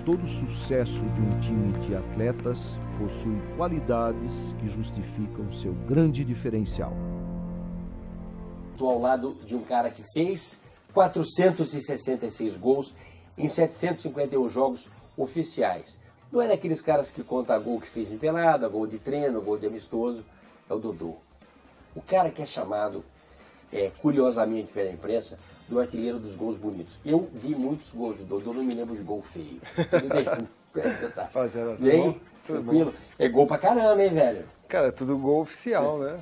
todo sucesso de um time de atletas possui qualidades que justificam seu grande diferencial. Estou ao lado de um cara que fez 466 gols em 751 jogos oficiais. Não é daqueles caras que conta gol que fez em pelada, gol de treino, gol de amistoso. É o Dodô. O cara que é chamado, curiosamente pela imprensa, do artilheiro dos gols bonitos. Eu vi muitos gols do Dodô, não me lembro de gol feio. Tudo bem? E aí? Tranquilo? É gol pra caramba, hein, velho? Cara, é tudo gol oficial, né?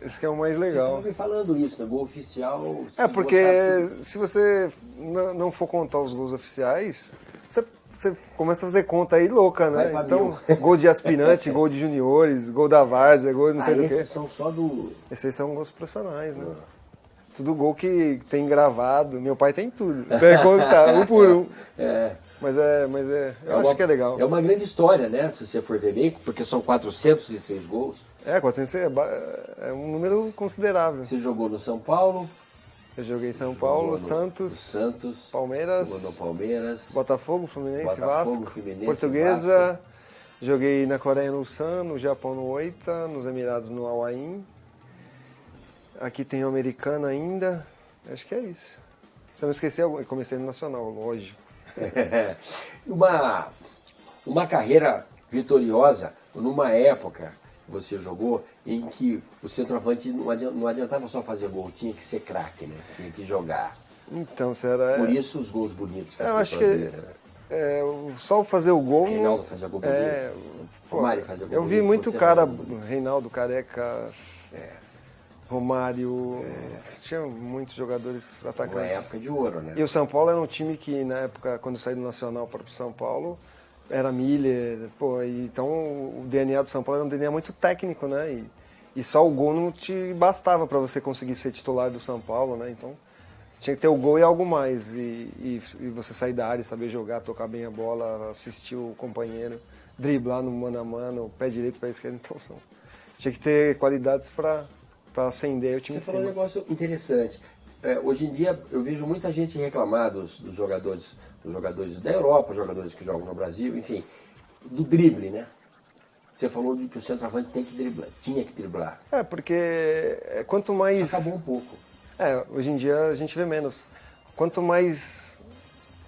Isso que é o mais legal. Você estava me falando isso, né? Gol oficial... porque se você não for contar os gols oficiais, você começa a fazer conta aí louca, né? Então, gol de aspirante, gol de juniores, gol da várzea, gol de não sei do que. Esses são só do... Esses são gols profissionais, né? Tudo gol que tem gravado. Meu pai tem tudo. Você contar, um por um. Mas eu acho que é legal. É uma grande história, né? Se você for ver bem, porque são 406 gols. 406 é um número considerável. Você jogou no São Paulo? Eu joguei em São Paulo, Santos, Palmeiras, Botafogo, Fluminense, Vasco, Portuguesa. Vasco. Joguei na Coreia no Sun, no Japão no Oita, nos Emirados no Al Ain. Aqui tem o americano ainda. Acho que é isso. Se eu não esqueci, eu comecei no Nacional, lógico. Uma carreira vitoriosa numa época você jogou em que o centroavante não adiantava só fazer gol, tinha que ser craque, né? Tinha que jogar. Então, será... Por isso os gols bonitos que eu acho que só fazer o gol... Reinaldo fazia gol bonito. Romário fazia gol bonito. Eu vi muito cara, Reinaldo, Careca... Romário, tinha muitos jogadores atacantes. Uma época de ouro, né? E o São Paulo era um time que, na época, quando eu saí do Nacional para o São Paulo, era Miller, então o DNA do São Paulo era um DNA muito técnico, né? E só o gol não te bastava para você conseguir ser titular do São Paulo, né? Então tinha que ter o gol e algo mais. E você sair da área, saber jogar, tocar bem a bola, assistir o companheiro, driblar no mano a mano, pé direito, pé esquerdo. Então tinha que ter qualidades para acender o time de cima. Você falou um negócio interessante. Hoje em dia eu vejo muita gente reclamar dos jogadores da Europa, jogadores que jogam no Brasil, enfim, do drible, né? Você falou de que o centroavante tinha que driblar. Porque quanto mais... Isso acabou um pouco. Hoje em dia a gente vê menos. Quanto mais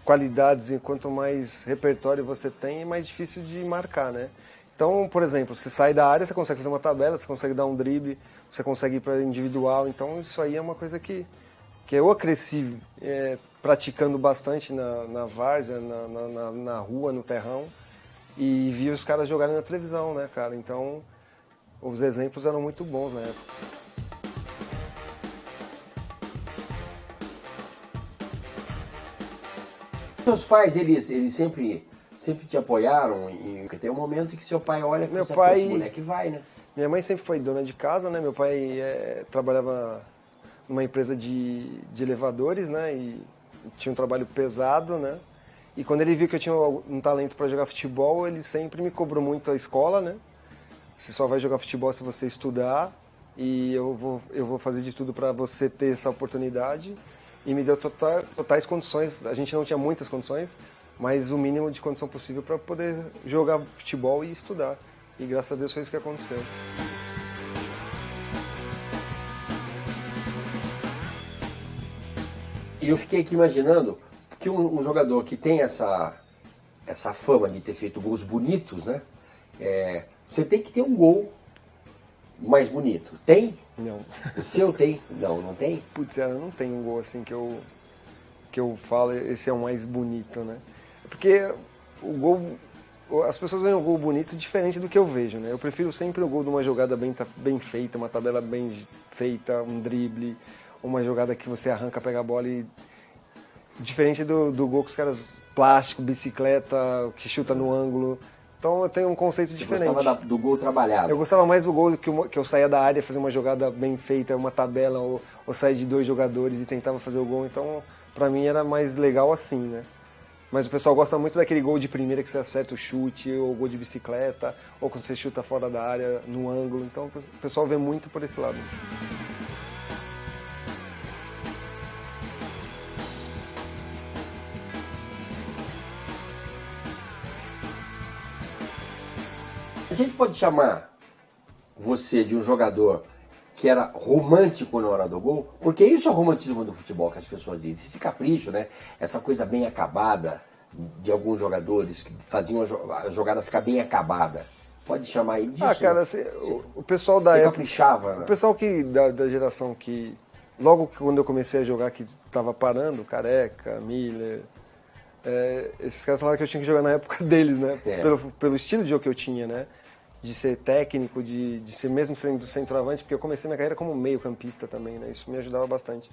qualidades e quanto mais repertório você tem, é mais difícil de marcar, né? Então, por exemplo, você sai da área, você consegue fazer uma tabela, você consegue dar um drible, você consegue ir para individual. Então, isso aí é uma coisa que eu cresci praticando bastante na várzea, na rua, no terrão, e vi os caras jogarem na televisão, né, cara? Então, os exemplos eram muito bons na época. Seus pais, eles sempre te apoiaram? Porque tem um momento em que seu pai olha e fala, esse moleque vai, né? Minha mãe sempre foi dona de casa, né? Meu pai trabalhava numa empresa de elevadores, né? E tinha um trabalho pesado, né? E quando ele viu que eu tinha um talento para jogar futebol, ele sempre me cobrou muito a escola, né? Você só vai jogar futebol se você estudar e eu vou fazer de tudo para você ter essa oportunidade. E me deu totais condições, a gente não tinha muitas condições, mas o mínimo de condição possível para poder jogar futebol e estudar. E graças a Deus foi isso que aconteceu. E eu fiquei aqui imaginando que um jogador que tem essa fama de ter feito gols bonitos, né? Você tem que ter um gol mais bonito. Tem? Não. O seu tem? Não tem? Putz, eu não tenho um gol assim que eu falo, esse é o mais bonito, né? Porque o gol... As pessoas veem o gol bonito diferente do que eu vejo, né? Eu prefiro sempre o gol de uma jogada bem feita, uma tabela bem feita, um drible, uma jogada que você arranca, pega a bola e... Diferente do gol que os caras... Plástico, bicicleta, que chuta no ângulo. Então eu tenho um conceito diferente. Você gostava do gol trabalhado? Eu gostava mais do gol que eu saía da área, fazer uma jogada bem feita, uma tabela, ou sair de 2 jogadores e tentava fazer o gol. Então, pra mim era mais legal assim, né? Mas o pessoal gosta muito daquele gol de primeira que você acerta o chute, ou gol de bicicleta, ou quando você chuta fora da área, no ângulo. Então o pessoal vê muito por esse lado. gente pode chamar você de um jogador que era romântico na hora do gol? Porque isso é o romantismo do futebol que as pessoas dizem. Esse capricho, né? Essa coisa bem acabada de alguns jogadores que faziam a jogada ficar bem acabada. Pode chamar aí disso? Ah, cara, o pessoal da época... caprichava, né? O pessoal da geração que... Logo quando eu comecei a jogar, que estava parando, Careca, Miller... esses caras falaram que eu tinha que jogar na época deles, né? Pelo estilo de jogo que eu tinha, né? De ser técnico, de ser mesmo sendo centroavante, porque eu comecei minha carreira como meio campista também, né? Isso me ajudava bastante.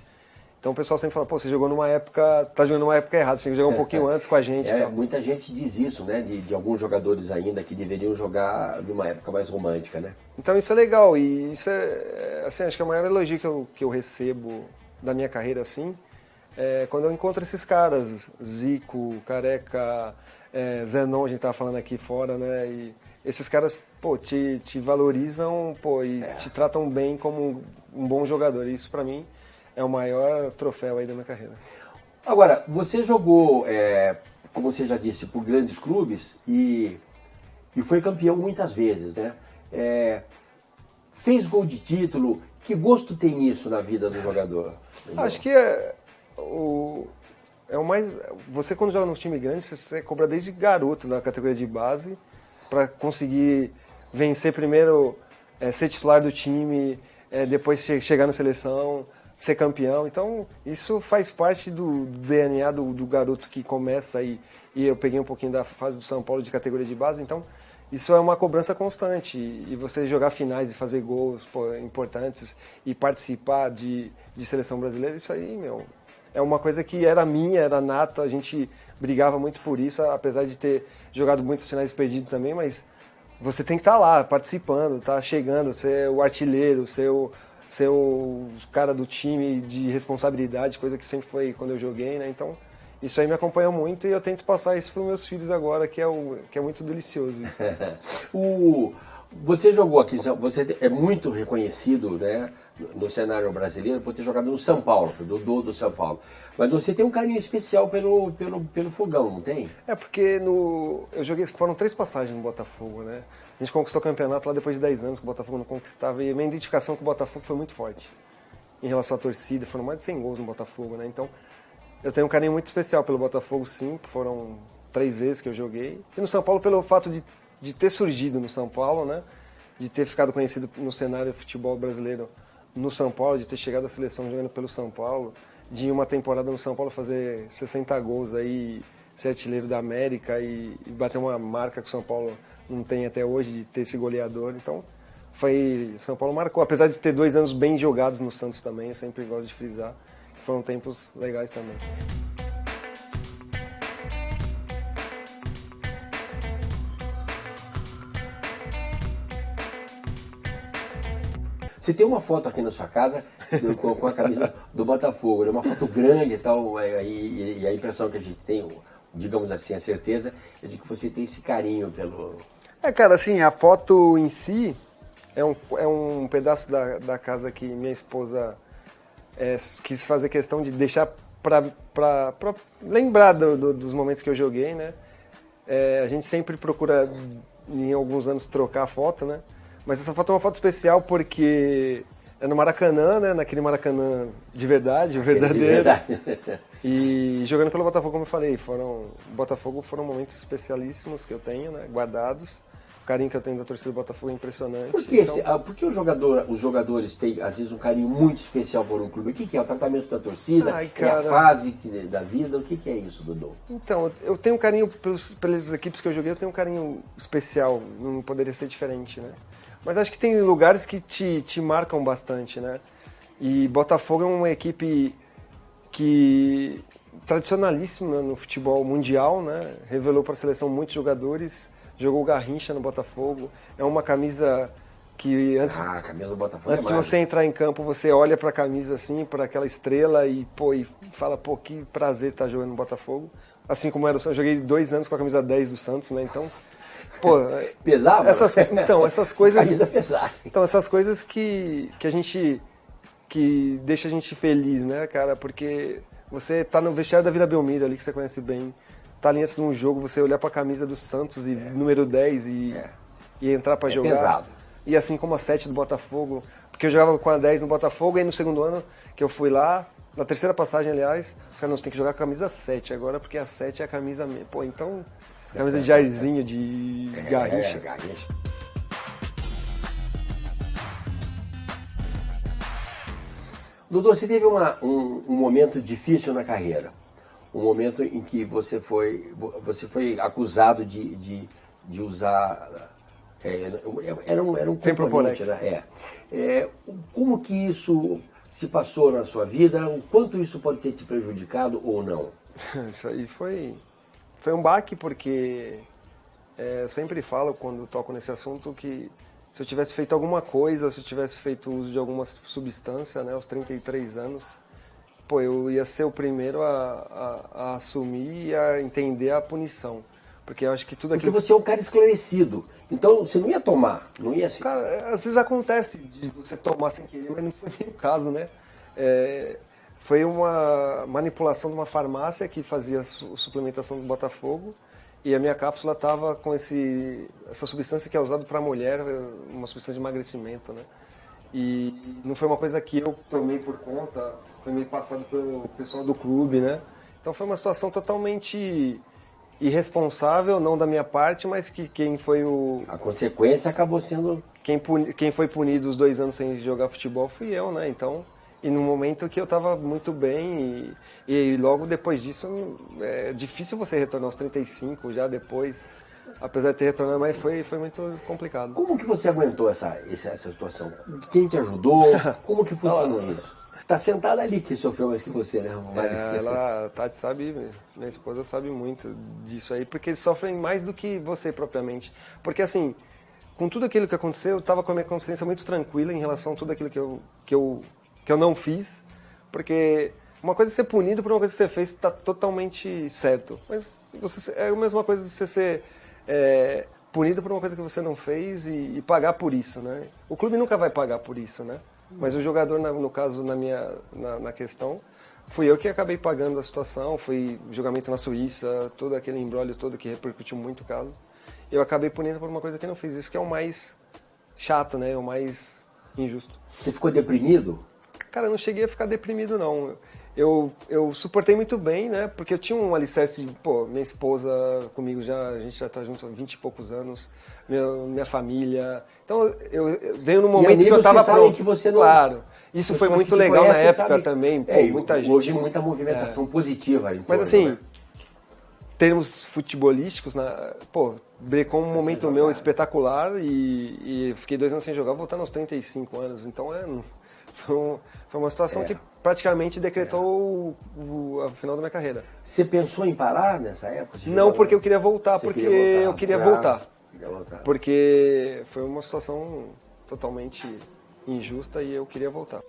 Então o pessoal sempre fala, pô, você jogou numa época, tá jogando numa época errada, você tem que jogar um pouquinho antes com a gente. Muita gente diz isso, né? De alguns jogadores ainda que deveriam jogar numa época mais romântica, né? Então isso é legal, e isso assim, acho que é o maior elogio que eu recebo da minha carreira, assim, quando eu encontro esses caras, Zico, Careca, Zenon, a gente tava falando aqui fora, né? E esses caras, pô, te valorizam, pô, e te tratam bem como um bom jogador. E isso pra mim é o maior troféu aí da minha carreira. Agora, você jogou, como você já disse, por grandes clubes e foi campeão muitas vezes, né? Fez gol de título. Que gosto tem isso na vida do jogador? Acho que é o mais... Você quando joga num time grande, você cobra desde garoto na categoria de base para conseguir vencer primeiro, ser titular do time, depois chegar na seleção, ser campeão. Então, isso faz parte do DNA do garoto que começa aí. E eu peguei um pouquinho da fase do São Paulo de categoria de base, então isso é uma cobrança constante. E você jogar finais e fazer gols importantes e participar de seleção brasileira, isso aí, meu, é uma coisa que era minha, era nata, a gente brigava muito por isso, apesar de ter jogado muitos finais perdidos também, mas você tem que estar lá, participando, tá chegando, ser o artilheiro, ser o cara do time de responsabilidade, coisa que sempre foi quando eu joguei, né? Então, isso aí me acompanha muito e eu tento passar isso para os meus filhos agora, que é muito delicioso isso. Você jogou aqui, você é muito reconhecido, né, no cenário brasileiro por ter jogado no São Paulo, do São Paulo. Mas você tem um carinho especial pelo Fogão, não tem? Porque eu joguei, foram 3 passagens no Botafogo, né? A gente conquistou o campeonato lá depois de 10 anos que o Botafogo não conquistava e a minha identificação com o Botafogo foi muito forte. Em relação à torcida, foram mais de 100 gols no Botafogo, né? Então, eu tenho um carinho muito especial pelo Botafogo, sim, que foram 3 vezes que eu joguei. E no São Paulo pelo fato de ter surgido no São Paulo, né? De ter ficado conhecido no cenário de futebol brasileiro no São Paulo, de ter chegado à seleção jogando pelo São Paulo, de em uma temporada no São Paulo fazer 60 gols aí, ser artilheiro da América e bater uma marca que o São Paulo não tem até hoje, de ter esse goleador. Então, o São Paulo marcou, apesar de ter 2 anos bem jogados no Santos também, eu sempre gosto de frisar, que foram tempos legais também. Você tem uma foto aqui na sua casa com a camisa do Botafogo, né? Uma foto grande e tal, e a impressão que a gente tem, digamos assim, a certeza, é de que você tem esse carinho pelo... Cara, assim, a foto em si é um pedaço da casa que minha esposa quis fazer questão de deixar pra lembrar dos momentos que eu joguei, né? A gente sempre procura, em alguns anos, trocar a foto, né? Mas essa foto é uma foto especial porque é no Maracanã, né? Naquele Maracanã de verdade, o verdadeiro. E jogando pelo Botafogo, como eu falei, Botafogo foram momentos especialíssimos que eu tenho, né? Guardados. O carinho que eu tenho da torcida do Botafogo é impressionante. Por que os jogadores têm, às vezes, um carinho muito especial por um clube? O que é? O tratamento da torcida? É a fase da vida? O que é isso, Dodô? Então, eu tenho um carinho pelas equipes que eu joguei, eu tenho um carinho especial. Não poderia ser diferente, né? Mas acho que tem lugares que te marcam bastante, né? E Botafogo é uma equipe que tradicionalíssima no futebol mundial, né? Revelou para a seleção muitos jogadores, jogou o Garrincha no Botafogo. É uma camisa que antes, a camisa do Botafogo antes de você entrar em campo, você olha para a camisa assim, para aquela estrela e fala, que prazer estar jogando no Botafogo. Assim como eu joguei 2 anos com a camisa 10 do Santos, né? Então, pesava? Essas coisas. Camisa pesada. Então, essas coisas que deixa a gente feliz, né, cara? Porque você tá no vestiário da Vila Belmiro ali, que você conhece bem, tá ali antes de um jogo, você olhar pra camisa do Santos e número 10 e ia entrar para jogar. Pesado. E assim como a 7 do Botafogo, porque eu jogava com a 10 no Botafogo, e aí no segundo ano que eu fui lá, na terceira passagem, aliás, os caras, tem que jogar com a camisa 7 agora, porque a 7 é a camisa... Pô, então, camisa de Jairzinho, de Garrincha. Garrincha. Dudu, você teve um momento difícil na carreira, um momento em que você foi acusado de usar, era um componente, né? Como que isso se passou na sua vida, o quanto isso pode ter te prejudicado ou não? Isso aí foi um baque, porque eu sempre falo, quando toco nesse assunto, que se eu tivesse feito alguma coisa, se eu tivesse feito uso de alguma substância, né, aos 33 anos, pô, eu ia ser o primeiro a assumir e a entender a punição. Porque eu acho que tudo aquilo... Porque você é um cara esclarecido, então você não ia tomar, não ia ser... Cara, às vezes acontece de você tomar sem querer, mas não foi nem o caso, né? Foi uma manipulação de uma farmácia que fazia a suplementação do Botafogo, e a minha cápsula estava com essa substância que é usada para mulher, uma substância de emagrecimento, né? E não foi uma coisa que eu tomei por conta, foi meio passado pelo pessoal do clube, né? Então foi uma situação totalmente irresponsável, não da minha parte, mas que quem foi A consequência acabou sendo... Quem foi punido os 2 anos sem jogar futebol fui eu, né? Então, e no momento que eu estava muito bem e logo depois disso, é difícil você retornar aos 35, já depois, apesar de ter retornado, mas foi muito complicado. Como que você aguentou essa situação? Quem te ajudou? Como que funcionou isso? Tá sentada ali que sofreu mais que você, né? A Tati sabe, minha esposa sabe muito disso aí, porque eles sofrem mais do que você propriamente. Porque assim, com tudo aquilo que aconteceu, eu estava com a minha consciência muito tranquila em relação a tudo aquilo que eu não fiz, porque uma coisa é ser punido por uma coisa que você fez, está totalmente certo. Mas é a mesma coisa de você ser punido por uma coisa que você não fez e pagar por isso, né? O clube nunca vai pagar por isso, né? Mas o jogador, no caso, na questão, fui eu que acabei pagando a situação, foi julgamento na Suíça, todo aquele imbróglio todo que repercutiu muito o caso. Eu acabei punindo por uma coisa que eu não fiz. Isso que é o mais chato, né? O mais injusto. Você ficou deprimido? Cara, eu não cheguei a ficar deprimido, não. Eu suportei muito bem, né? Porque eu tinha um alicerce, minha esposa comigo a gente já tá junto há 20 e poucos anos, minha família. Então, eu venho num momento que eu tava pronto. Que você não... Claro. Isso foi muito legal na época também. Muita gente. Houve muita movimentação positiva. Mas assim, termos futebolísticos, brecou um momento meu espetacular e fiquei 2 anos sem jogar, voltando aos 35 anos. Então, foi uma situação que praticamente decretou o final da minha carreira. Você pensou em parar nessa época? Não, porque eu queria voltar, eu queria voltar. Porque foi uma situação totalmente injusta e eu queria voltar.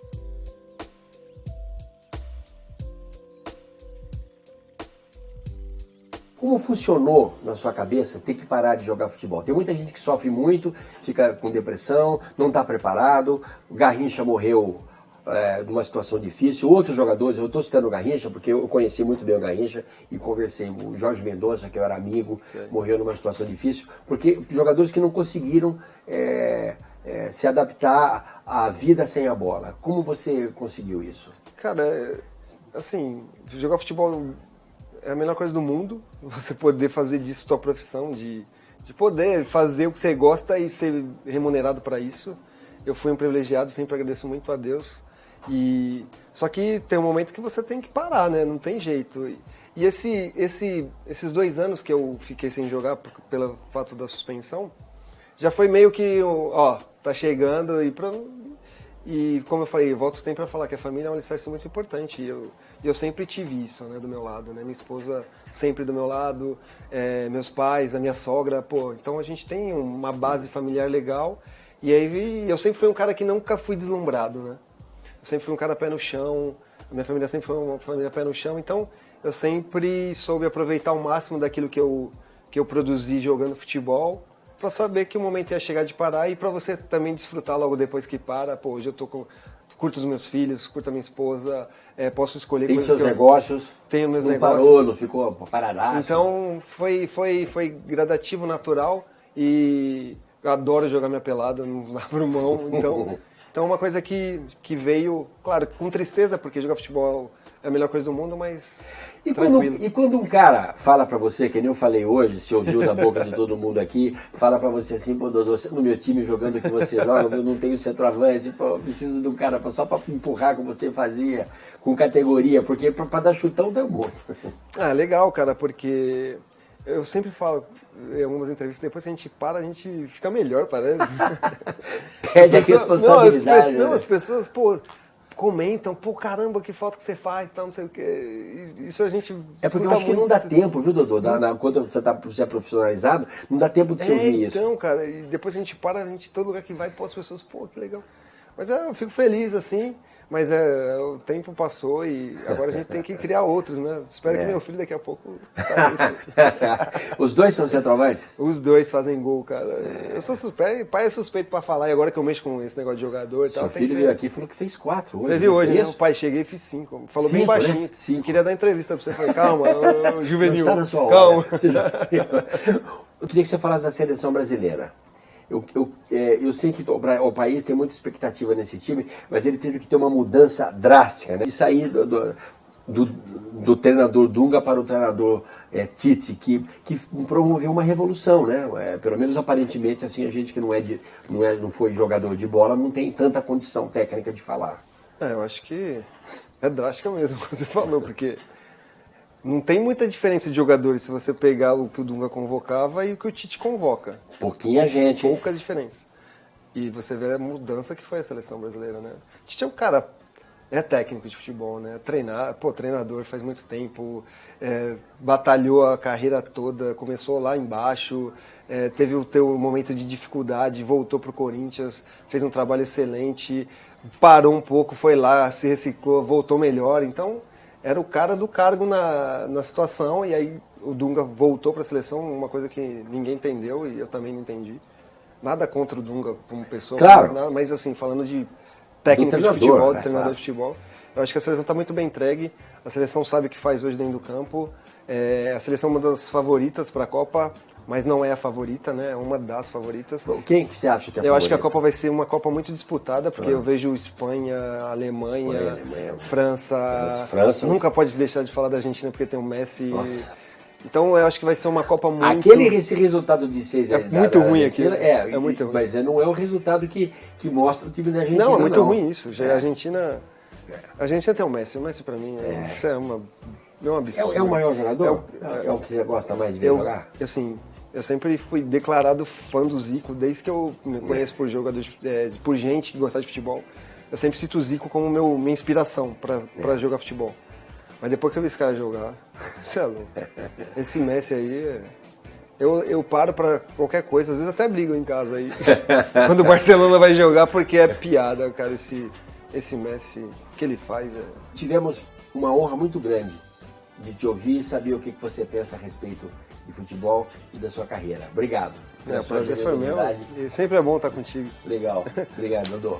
Como funcionou na sua cabeça ter que parar de jogar futebol? Tem muita gente que sofre muito, fica com depressão, não está preparado. O Garrincha morreu numa situação difícil. Outros jogadores, eu estou citando o Garrincha porque eu conheci muito bem o Garrincha e conversei. O Jorge Mendonça, que eu era amigo, morreu numa situação difícil. Porque jogadores que não conseguiram se adaptar à vida sem a bola. Como você conseguiu isso? Cara, assim, jogar futebol é a melhor coisa do mundo, você poder fazer disso tua profissão, de poder fazer o que você gosta e ser remunerado para isso. Eu fui um privilegiado, sempre agradeço muito a Deus. Só que tem um momento que você tem que parar, né? Não tem jeito. E esses 2 anos que eu fiquei sem jogar pelo fato da suspensão, já foi meio que, tá chegando e como eu falei, eu volto sempre a falar que a família é um alicerce muito importante. E eu sempre tive isso, né, do meu lado, né? Minha esposa sempre do meu lado, meus pais, a minha sogra, então a gente tem uma base familiar legal. E aí eu sempre fui um cara que nunca fui deslumbrado, né? Eu sempre fui um cara pé no chão, a minha família sempre foi uma família pé no chão, então eu sempre soube aproveitar o máximo daquilo que eu produzi jogando futebol, para saber que o momento ia chegar de parar e para você também desfrutar logo depois que para. Hoje eu curto os meus filhos, curto a minha esposa, posso escolher tem coisas seus negócios, tenho meus não negócios. Parou, não ficou paradaço. Então foi gradativo, natural e Eu adoro jogar minha pelada, não abro mão. Então é uma coisa que veio, claro, com tristeza, porque jogar futebol é a melhor coisa do mundo, mas tranquilo. E quando um cara fala pra você, que nem eu falei hoje, se ouviu da boca de todo mundo aqui, fala pra você assim, pô, Dodô, no meu time jogando que você joga, eu não tenho centroavante, pô, preciso de um cara só pra empurrar como você fazia, com categoria, porque pra dar chutão dá muito. Ah, legal, cara, porque eu sempre falo em algumas entrevistas, depois que a gente para, a gente fica melhor, parece. Perde a responsabilidade. Não, as pessoas, pô, comentam, pô, caramba, que falta que você faz, tal, não sei o quê. Isso a gente É porque eu acho que não dá tempo, viu, Dodô? Quando você é profissionalizado, não dá tempo de se ouvir isso. Então, cara, e depois a gente para, todo lugar que vai, pô, as pessoas, pô, que legal. Mas eu fico feliz, assim, mas o tempo passou e agora a gente tem que criar outros, né? Espero que meu filho daqui a pouco... Os dois são centroavantes? Os dois fazem gol, cara. Eu sou suspeito, pai é suspeito pra falar, e agora que eu mexo com esse negócio de jogador e tal... Seu filho veio aqui e falou que fez 4 hoje. Você viu hoje, né? Isso? O pai cheguei e fiz 5. Falou 5, bem baixinho. né? 5. Queria dar entrevista pra você. Falei, calma, juvenil. Não está na sua hora. Calma. Eu queria que você falasse da seleção brasileira. Eu sei que o país tem muita expectativa nesse time, mas ele teve que ter uma mudança drástica, né? De sair do treinador Dunga para o treinador Tite, que promoveu uma revolução, né? Pelo menos aparentemente, assim, a gente que não foi jogador de bola não tem tanta condição técnica de falar. Eu acho que é drástica mesmo, como você falou, porque não tem muita diferença de jogadores se você pegar o que o Dunga convocava e o que o Tite convoca. Pouquinha gente. Pouca diferença. E você vê a mudança que foi a seleção brasileira, né? O Tite é um cara, é técnico de futebol, né? Treinador faz muito tempo, batalhou a carreira toda, começou lá embaixo, teve o teu momento de dificuldade, voltou pro Corinthians, fez um trabalho excelente, parou um pouco, foi lá, se reciclou, voltou melhor, então... Era o cara do cargo na situação, e aí o Dunga voltou para a seleção, uma coisa que ninguém entendeu e eu também não entendi. Nada contra o Dunga como pessoa, claro. Nada, mas assim, falando de técnico de futebol, de treinador de futebol, eu acho que a seleção está muito bem entregue, a seleção sabe o que faz hoje dentro do campo, a seleção é uma das favoritas para a Copa, mas não é a favorita, né? É uma das favoritas. Quem que você acha que é a favorita? Eu acho que a Copa vai ser uma Copa muito disputada, porque eu vejo Espanha, Alemanha, França. Nunca pode deixar de falar da Argentina, porque tem o Messi. Nossa. Então eu acho que vai ser uma Copa muito... Esse resultado de 6 é muito ruim aqui. É muito ruim. Mas não é o resultado que mostra o time da Argentina. Não, é muito ruim isso. A Argentina tem o Messi pra mim isso é um absurdo. É o maior jogador? É o que você gosta mais de ver jogar? Assim, eu sempre fui declarado fã do Zico, desde que eu me conheço por jogador, por gente que gosta de futebol. Eu sempre cito o Zico como minha inspiração para jogar futebol. Mas depois que eu vi esse cara jogar, isso é louco. Esse Messi aí, eu paro para qualquer coisa, às vezes até brigo em casa aí. Quando o Barcelona vai jogar, porque é piada, cara, esse Messi que ele faz. Tivemos uma honra muito grande de te ouvir e saber o que você pensa a respeito de futebol e da sua carreira. Obrigado. O prazer foi meu. E sempre é bom estar contigo. Legal. Obrigado, Dodô.